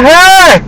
heck?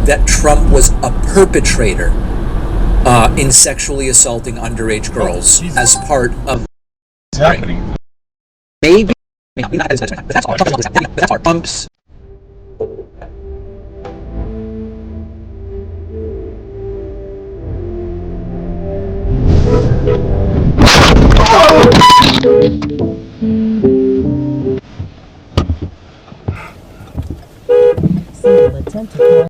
That Trump was a perpetrator in sexually assaulting underage girls as part of What's happening? maybe not as but that's all that's our Trump's. Single attempt to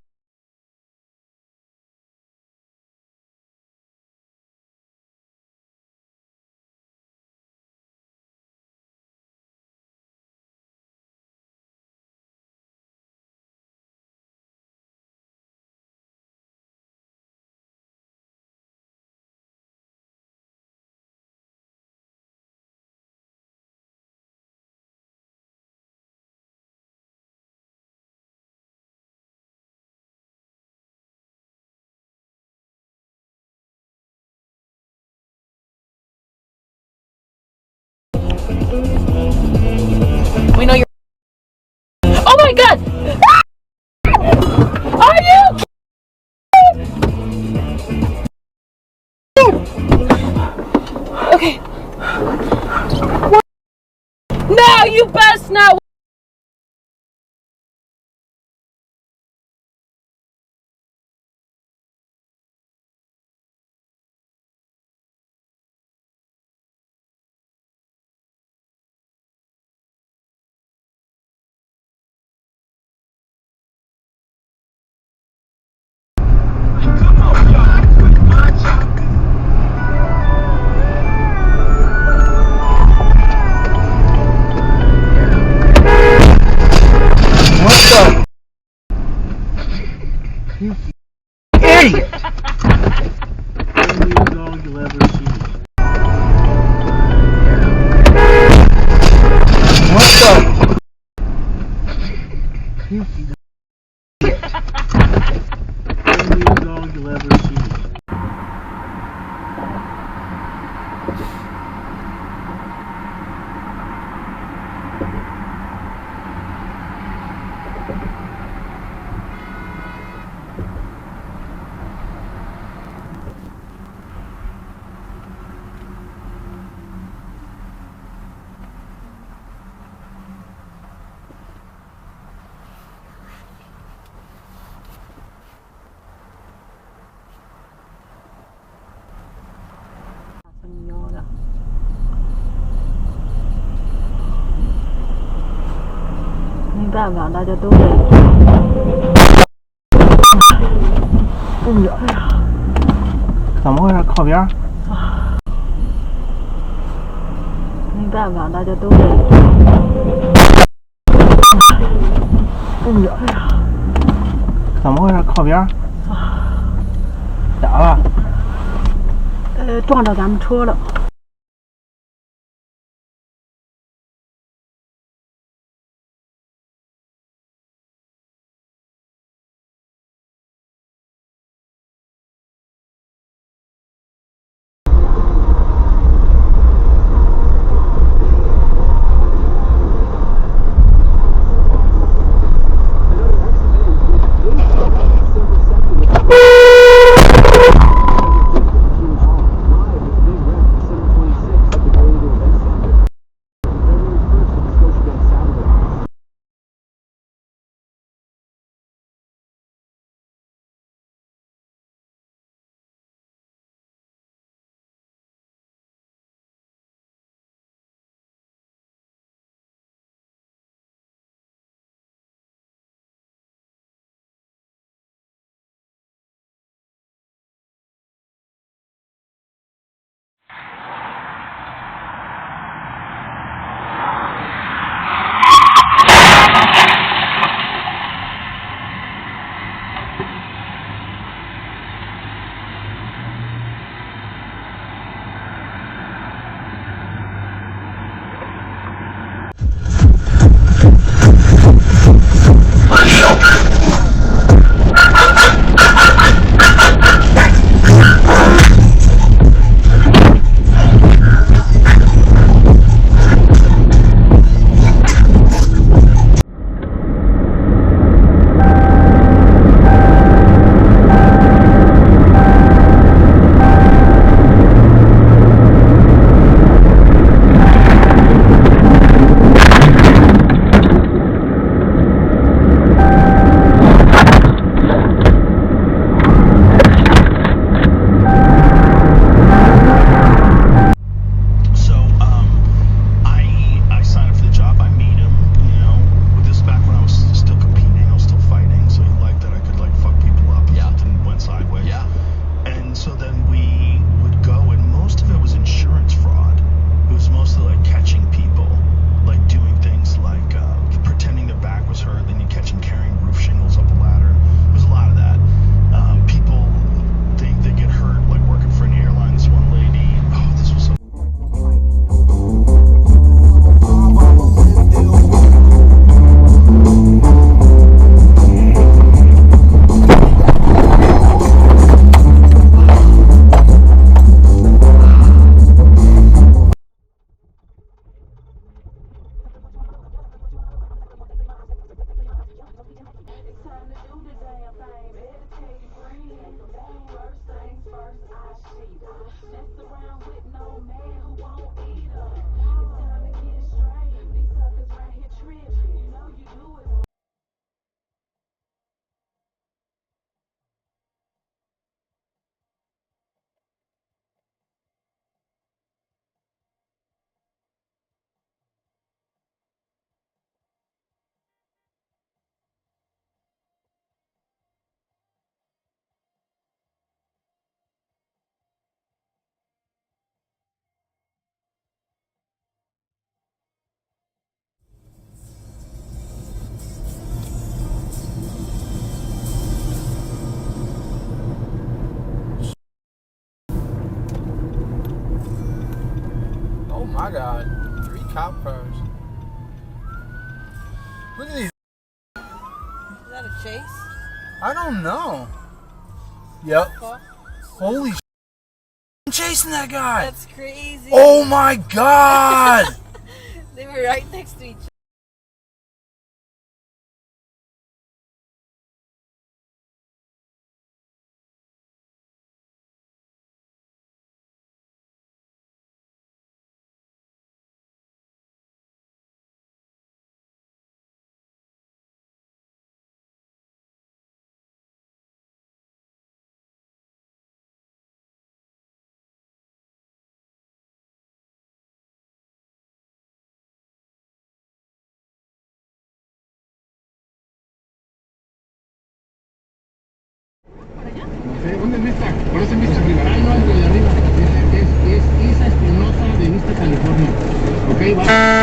We know you're. Oh my God! Are you? Okay. No, you best not. Idiot! Only dog you'll ever see. What the? Only dog you'll ever see.没办法，大家都得。哎呀，怎么回事？靠边！没办法，大家都得。哎呀，怎么回事？靠边！咋了？撞着咱们车了。my god. 3 cop cars. Look at these. Is that a chase? I don't know. Yep. Huh? Holy shit. I'm chasing that guy. That's crazy. Oh my god. They were right next to each other. ¿Dónde es Vista? ¿Conocen Vista arriba? Ah, no, el de arriba. Es Isa Espinosa de Vista, California. Ok, va.